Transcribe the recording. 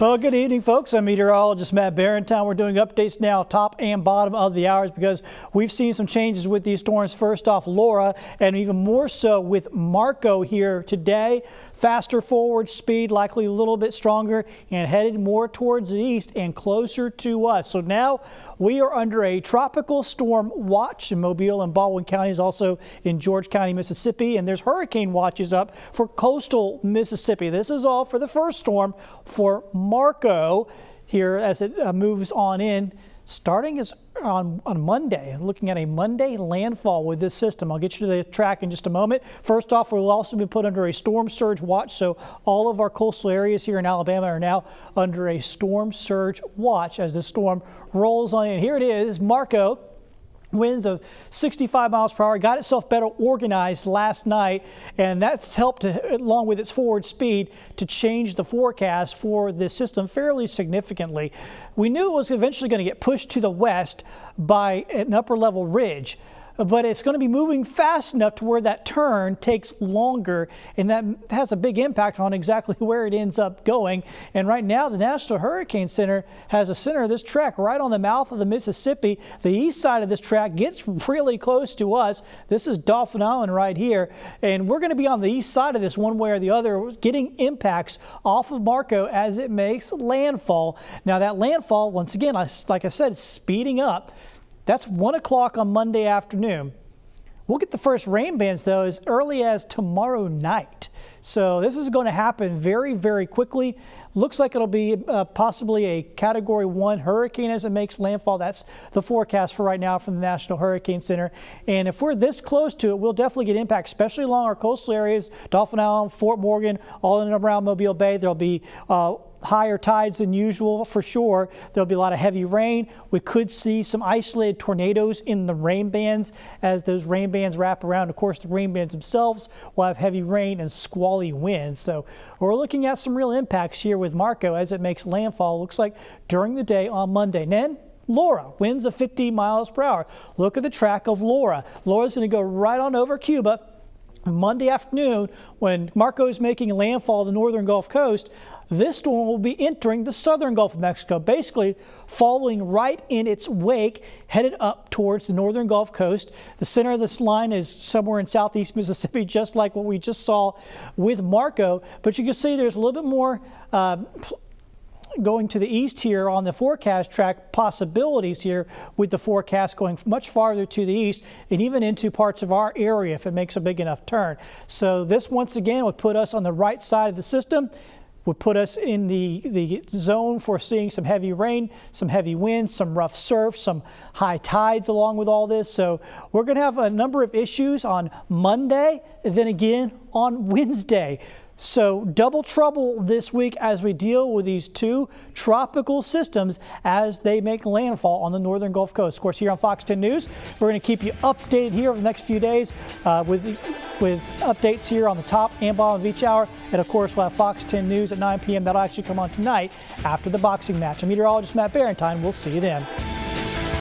Well, good evening, folks. I'm meteorologist Matt Barentine. We're doing updates now, top and bottom of the hours, because we've seen some changes with these storms. First off, Laura, and even more so with Marco here today. Faster forward speed, likely a little bit stronger, and headed more towards the east and closer to us. So now we are under a tropical storm watch in Mobile and Baldwin counties, also in George County, Mississippi. And there's hurricane watches up for coastal Mississippi. This is all for the first storm for Marco here as it moves on in, starting on Monday. Looking at a Monday landfall with this system. I'll get you to the track in just a moment. First off, we'll also be put under a storm surge watch. So all of our coastal areas here in Alabama are now under a storm surge watch as the storm rolls on in. Here it is, Marco. Winds of 65 miles per hour, got itself better organized last night, and that's helped along with its forward speed to change the forecast for this system fairly significantly. We knew it was eventually going to get pushed to the west by an upper level ridge, but it's going to be moving fast enough to where that turn takes longer, and that has a big impact on exactly where it ends up going. And right now, the National Hurricane Center has a center of this track right on the mouth of the Mississippi. The east side of this track gets really close to us. This is Dauphin Island right here, and we're going to be on the east side of this one way or the other, getting impacts off of Marco as it makes landfall. Now, that landfall, once again, like I said, is speeding up. That's 1 o'clock on Monday afternoon. We'll get the first rain bands, though, as early as tomorrow night. So this is going to happen very, very quickly. Looks like it'll be possibly a Category 1 hurricane as it makes landfall. That's the forecast for right now from the National Hurricane Center. And if we're this close to it, we'll definitely get impact, especially along our coastal areas, Dauphin Island, Fort Morgan, all in and around Mobile Bay. There'll be higher tides than usual for sure. There'll be a lot of heavy rain. We could see some isolated tornadoes in the rain bands as those rain bands wrap around. Of course, the rain bands themselves will have heavy rain and squally winds. So we're looking at some real impacts here with Marco as it makes landfall. Looks like during the day on Monday. And then Laura, winds of 50 miles per hour. Look at the track of Laura. Laura's going to go right on over Cuba. Monday afternoon, when Marco is making landfall on the northern Gulf Coast, this storm will be entering the southern Gulf of Mexico, basically following right in its wake, headed up towards the northern Gulf Coast. The center of this line is somewhere in southeast Mississippi, just like what we just saw with Marco. But you can see there's a little bit more going to the east here on the forecast track, possibilities here with the forecast going much farther to the east and even into parts of our area if it makes a big enough turn. So this once again would put us on the right side of the system, would put us in the zone for seeing some heavy rain, some heavy winds, some rough surf, some high tides along with all this. So we're going to have a number of issues on Monday and then again on Wednesday. So double trouble this week as we deal with these two tropical systems as they make landfall on the northern Gulf Coast. Of course, here on Fox 10 News, we're going to keep you updated here over the next few days with updates here on the top and bottom of each hour. And of course, we'll have Fox 10 News at 9 p.m. That'll actually come on tonight after the boxing match. I'm meteorologist Matt Barentine. We'll see you then.